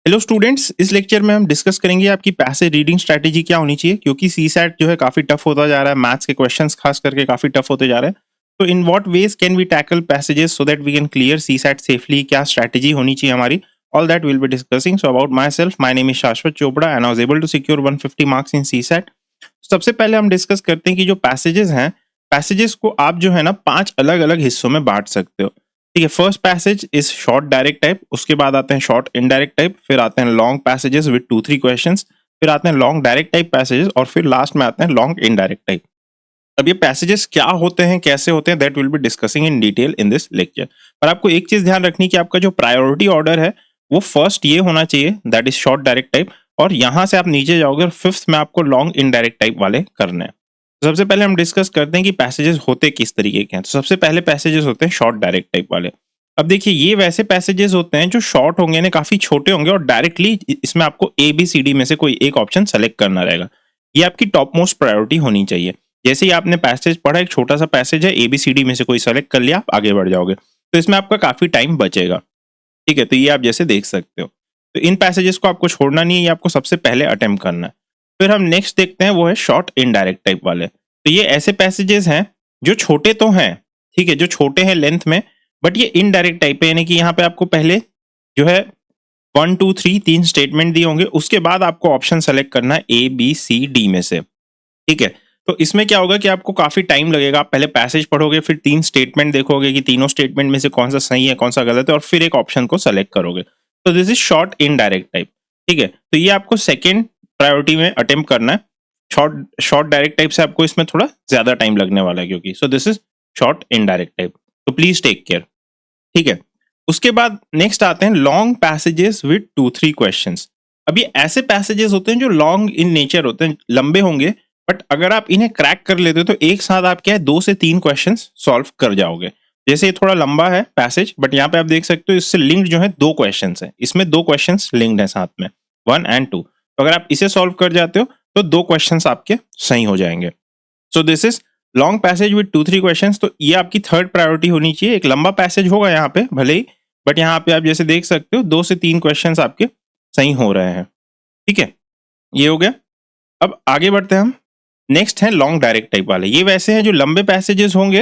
Hello students, इस lecture में हम डिस्कस करेंगे आपकी पैसिव रीडिंग स्ट्रैटेजी क्या होनी चाहिए, क्योंकि सीसैट जो है काफी टफ होता जा रहा है। मैथ्स के क्वेश्चंस खास करके काफी टफ होते जा रहे हैं। तो in what ways can we tackle passages so that we can clear CSAT safely, क्या स्ट्रैटेजी होनी चाहिए हमारी, all that will be discussing. So about myself, my name is Shashwat Chopra and I was able to secure 150 marks in CSAT. सबसे पहले हम discuss करते हैं कि जो पैसेजेस हैं, पैसेजेस को आप जो है ना 5 अलग अलग हिस्सों में बांट सकते हो। ठीक है, first passage is short direct type, उसके बाद आते हैं शॉर्ट इनडायरेक्ट टाइप, फिर आते हैं लॉन्ग पैसेजेस विद 2-3 क्वेश्चंस, फिर आते हैं लॉन्ग डायरेक्ट टाइप पैसेजेस और फिर लास्ट में आते हैं लॉन्ग इनडायरेक्ट टाइप। अब ये पैसेजेस क्या होते हैं, कैसे होते हैं, that will be discussing in detail in this lecture. पर आपको एक चीज ध्यान रखनी कि आपका जो प्रायोरिटी ऑर्डर है वो फर्स्ट ये होना चाहिए, that is short direct type, और यहां से आप नीचे जाओगे और फिफ्थ में आपको लॉन्ग इनडायरेक्ट टाइप वाले करने हैं। तो सबसे पहले हम डिस्कस करते हैं कि पैसेजेस होते किस तरीके के हैं। तो सबसे पहले पैसेजेस होते हैं शॉर्ट डायरेक्ट टाइप वाले। अब देखिए, ये वैसे पैसेजेस होते हैं जो शॉर्ट होंगे ना, काफी छोटे होंगे, और डायरेक्टली इसमें आपको ए बी सी डी में से कोई एक ऑप्शन सेलेक्ट करना रहेगा। ये आपकी टॉप मोस्ट प्रायोरिटी होनी चाहिए। जैसे ही आपने पैसेज पढ़ा, एक छोटा सा पैसेज है, ए बी सी डी में से कोई सेलेक्ट कर लिया, आप आगे बढ़ जाओगे, तो इसमें आपका काफी टाइम बचेगा। ठीक है, तो ये आप जैसे देख सकते हो। तो इन पैसेजेस को आपको छोड़ना नहीं है, ये आपको सबसे पहले अटेम्प्ट करना है। फिर हम नेक्स्ट देखते हैं, वो है शॉर्ट इनडायरेक्ट टाइप वाले। तो ये ऐसे पैसेजेस हैं जो छोटे तो हैं, ठीक है, जो छोटे हैं लेंथ में, बट ये इनडायरेक्ट टाइप है, यानी कि यहाँ पे आपको पहले जो है 1 2 3 3 स्टेटमेंट दिए होंगे, उसके बाद आपको ऑप्शन सेलेक्ट करना है ए बी सी डी में से। ठीक है, तो इसमें क्या होगा कि आपको काफी टाइम लगेगा। आप पहले पैसेज पढ़ोगे, फिर 3 स्टेटमेंट देखोगे कि तीनों स्टेटमेंट में से कौन सा सही है, कौन सा गलत है, और फिर एक ऑप्शन को सेलेक्ट करोगे। तो this is short indirect type. ठीक है, तो ये आपको सेकेंड प्रायोरिटी में अटेम्प्ट करना है। शॉर्ट शॉर्ट डायरेक्ट टाइप से आपको इसमें थोड़ा ज्यादा टाइम लगने वाला है, क्योंकि so this is short indirect type. तो प्लीज टेक केयर। ठीक है, उसके बाद नेक्स्ट आते हैं लॉन्ग पैसेजेस विद 2-3 क्वेश्चंस। अब ये ऐसे पैसेजेस होते हैं जो लॉन्ग इन नेचर होते हैं, लंबे होंगे, बट अगर आप इन्हें क्रैक कर लेते हो तो एक साथ आप क्या है 2 से 3 क्वेश्चंस सॉल्व कर जाओगे। जैसे ये थोड़ा लंबा है पैसेज, बट यहाँ पे आप देख सकते हो इससे लिंक्ड जो है 2 क्वेश्चंस है, इसमें 2 क्वेश्चंस लिंक्ड है साथ में, 1 एंड 2। तो अगर आप इसे सॉल्व कर जाते हो तो 2 क्वेश्चंस आपके सही हो जाएंगे। So this is long passage with 2-3 questions. तो ये आपकी थर्ड प्रायोरिटी होनी चाहिए। एक लंबा पैसेज होगा यहाँ पे भले ही, बट यहाँ पे आप जैसे देख सकते हो 2 से 3 क्वेश्चंस आपके सही हो रहे हैं। ठीक है, ये हो गया। अब आगे बढ़ते हैं हम। नेक्स्ट है लॉन्ग डायरेक्ट टाइप वाले। ये वैसे हैं जो लंबे पैसेजेस होंगे,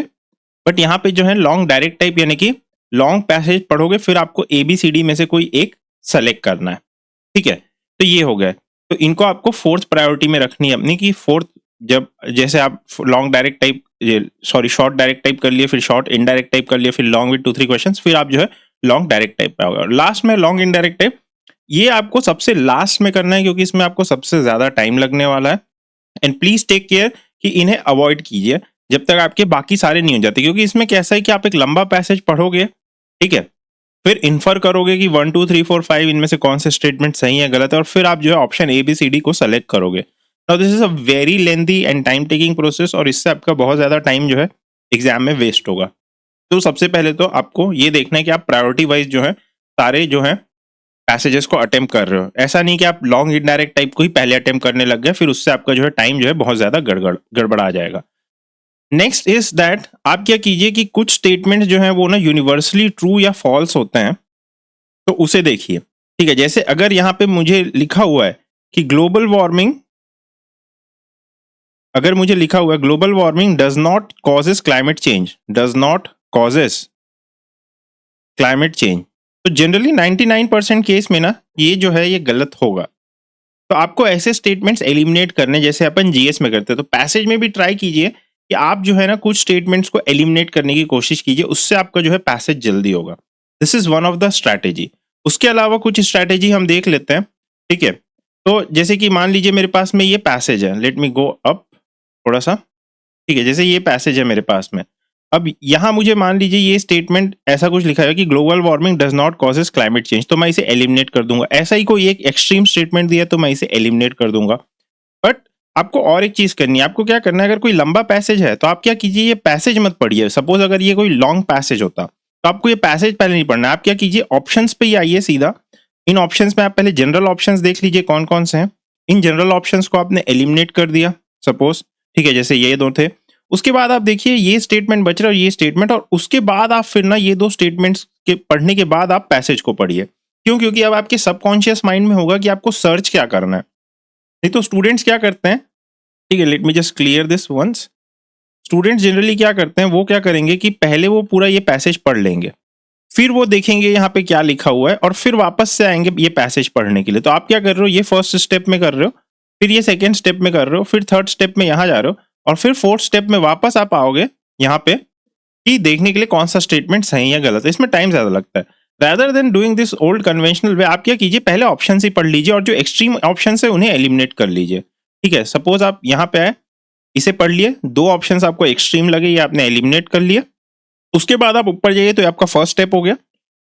बट यहाँ पे जो है लॉन्ग डायरेक्ट टाइप, यानी कि लॉन्ग पैसेज पढ़ोगे, फिर आपको ए बी सी डी में से कोई एक सेलेक्ट करना है। ठीक है, तो ये हो गया। तो इनको आपको फोर्थ प्रायोरिटी में रखनी है अपनी, कि फोर्थ, जब जैसे आप long direct type, sorry short direct type कर लिए, फिर शॉर्ट इनडायरेक्ट टाइप कर लिए, फिर लॉन्ग विद 2-3 क्वेश्चंस, फिर आप जो है लॉन्ग डायरेक्ट टाइप पे आओगे। और लास्ट में लॉन्ग इनडायरेक्ट टाइप, ये आपको सबसे लास्ट में करना है, क्योंकि इसमें आपको सबसे ज्यादा टाइम लगने वाला है। एंड प्लीज टेक केयर कि इन्हें अवॉइड कीजिए जब तक आपके बाकी सारे नहीं हो जाते, क्योंकि इसमें कैसा है कि आप एक लंबा पैसेज पढ़ोगे, ठीक है, फिर इन्फर करोगे कि 1 2 3 4 5 इनमें से कौन से स्टेटमेंट सही है गलत है, और फिर आप जो है option A B C D को सेलेक्ट करोगे। Now this is a very lengthy and time taking process, और इससे आपका बहुत ज्यादा टाइम जो है एग्जाम में वेस्ट होगा। तो सबसे पहले तो आपको ये देखना है कि आप प्रायोरिटी वाइज जो है सारे जो है पैसेजेस को अटेम्प्ट कर रहे हो। ऐसा नहीं कि आप लॉन्ग इनडायरेक्ट टाइप को ही पहले अटेम्प्ट करने लग गए, फिर उससे आपका जो है टाइम जो है बहुत ज्यादा गड़बड़ा जाएगा। नेक्स्ट इज दैट आप क्या कीजिए कि कुछ स्टेटमेंट्स जो हैं वो ना यूनिवर्सली ट्रू या फॉल्स होते हैं, तो उसे देखिए। ठीक है, जैसे अगर यहाँ पे मुझे लिखा हुआ है कि ग्लोबल वार्मिंग, अगर मुझे लिखा हुआ है global warming does not causes climate change, does not causes climate change, तो जनरली 99% केस में ना ये जो है ये गलत होगा। तो आपको ऐसे स्टेटमेंट्स एलिमिनेट करने, जैसे अपन जीएस में करते हैं, तो पैसेज में भी ट्राई कीजिए कि आप जो है ना कुछ स्टेटमेंट्स को एलिमिनेट करने की कोशिश कीजिए, उससे आपका जो है पैसेज जल्दी होगा। This is one of the strategy. उसके अलावा कुछ स्ट्रैटेजी हम देख लेते हैं। ठीक है, तो जैसे कि मान लीजिए मेरे पास में ये पैसेज है, लेट मी गो अप थोड़ा सा। ठीक है, जैसे ये पैसेज है मेरे पास में, अब यहाँ मुझे मान लीजिए ये स्टेटमेंट ऐसा कुछ लिखा है कि global warming does not causes climate change, तो मैं इसे एलिमिनेट कर दूंगा। ऐसा ही कोई एक एक्सट्रीम स्टेटमेंट दिया तो मैं इसे एलिमिनेट कर दूंगा। बट आपको और एक चीज करनी है, आपको क्या करना है, अगर कोई लंबा पैसेज है तो आप क्या कीजिए, ये पैसेज मत पढ़िए। सपोज अगर ये कोई लॉन्ग पैसेज होता तो आपको ये पैसेज पहले नहीं पढ़ना है। आप क्या कीजिए, ऑप्शंस पे ही आइए सीधा। इन ऑप्शंस में आप पहले जनरल ऑप्शंस देख लीजिए कौन कौन से हैं। इन जनरल ऑप्शंस को आपने एलिमिनेट कर दिया सपोज, ठीक है, जैसे ये दो थे। उसके बाद आप देखिए ये स्टेटमेंट बच रहा है और ये स्टेटमेंट, और उसके बाद आप फिर ना ये दो स्टेटमेंट्स के पढ़ने के बाद आप पैसेज को पढ़िए। क्यों? क्योंकि अब आपके सबकॉन्शियस माइंड में होगा कि आपको सर्च क्या करना है। नहीं तो स्टूडेंट्स क्या करते हैं, ठीक है, let me just clear this once. Students generally क्या करते हैं, वो क्या करेंगे कि पहले वो पूरा ये पैसेज पढ़ लेंगे, फिर वो देखेंगे यहाँ पे क्या लिखा हुआ है और फिर वापस से आएंगे ये पैसेज पढ़ने के लिए। तो आप क्या कर रहे हो, ये फर्स्ट स्टेप में कर रहे हो, फिर ये सेकेंड स्टेप में कर रहे हो, फिर थर्ड स्टेप में यहाँ जा रहे हो और फिर फोर्थ स्टेप में वापस आप आओगे यहाँ पे कि देखने के लिए कौन सा स्टेटमेंट सही है गलत है। इसमें टाइम ज्यादा लगता है। Rather than doing this old conventional way, आप क्या कीजिए, पहले ऑप्शन ही पढ़ लीजिए और जो एक्सट्रीम ऑप्शन है उन्हें एलिमिनेट कर लीजिए। ठीक है, सपोज आप यहाँ पे आए, इसे पढ़ लिए, दो ऑप्शन आपको एक्सट्रीम लगे, ये आपने एलिमिनेट कर लिया। उसके बाद आप ऊपर जाइए तो ये आपका फर्स्ट स्टेप हो गया।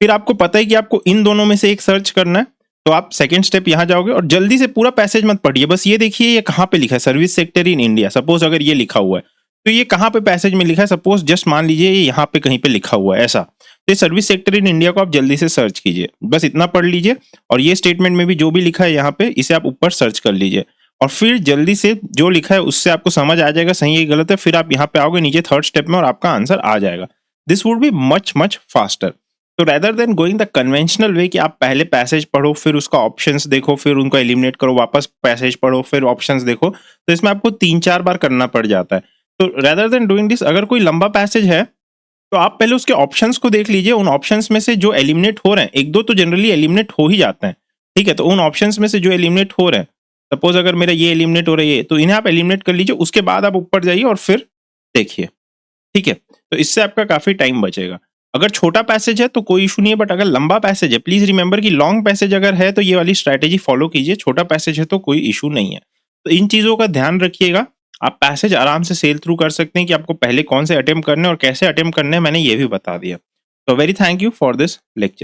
फिर आपको पता है कि आपको इन दोनों में से एक सर्च करना है, तो आप सेकंड स्टेप यहाँ जाओगे और जल्दी से पूरा पैसेज मत पढ़िए, बस ये देखिए ये कहाँ पे लिखा है, service sector in India. Suppose अगर ये लिखा हुआ है तो ये कहाँ पे पैसेज में लिखा है, सपोज जस्ट मान लीजिए ये यहाँ पे कहीं पे लिखा हुआ है ऐसा, तो ये सर्विस सेक्टर इन इंडिया को आप जल्दी से सर्च कीजिए, बस इतना पढ़ लीजिए। और ये स्टेटमेंट में भी जो भी लिखा है यहाँ पे, इसे आप ऊपर सर्च कर लीजिए और फिर जल्दी से जो लिखा है उससे आपको समझ आ जाएगा सही है गलत है। फिर आप यहाँ पे आओगे नीचे थर्ड स्टेप में और आपका आंसर आ जाएगा। This would be much much faster. तो rather than going the conventional way कि आप पहले पैसेज पढ़ो, फिर उसका ऑप्शंस देखो, फिर उनको एलिमिनेट करो, वापस पैसेज पढ़ो, फिर ऑप्शंस देखो, तो इसमें आपको 3-4 बार करना पड़ जाता है। तो रेदर देन डूइंग दिस, अगर कोई लंबा पैसेज है तो आप पहले उसके ऑप्शंस को देख लीजिए। उन ऑप्शंस में से जो एलिमिनेट हो रहे हैं, एक दो तो जनरली एलिमिनेट हो ही जाते हैं, ठीक है, तो उन ऑप्शंस में से जो एलिमिनेट हो रहे हैं, सपोज अगर मेरा ये एलिमिनेट हो रहा है तो इन्हें आप एलिमिनेट कर लीजिए। उसके बाद आप ऊपर जाइए और फिर देखिए, ठीक है, तो इससे आपका काफी टाइम बचेगा। अगर छोटा पैसेज है तो कोई इशू नहीं है, बट अगर लंबा पैसेज है, प्लीज रिमेंबर कि लॉन्ग पैसेज अगर है तो ये वाली स्ट्रैटेजी फॉलो कीजिए, छोटा पैसेज है तो कोई इशू नहीं है। तो इन चीजों का ध्यान रखिएगा। आप पैसेज आराम से सेल थ्रू कर सकते हैं कि आपको पहले कौन से अटेम्प्ट करने और कैसे अटेम्प्ट करने हैं, मैंने ये भी बता दिया। तो very thank you for this lecture.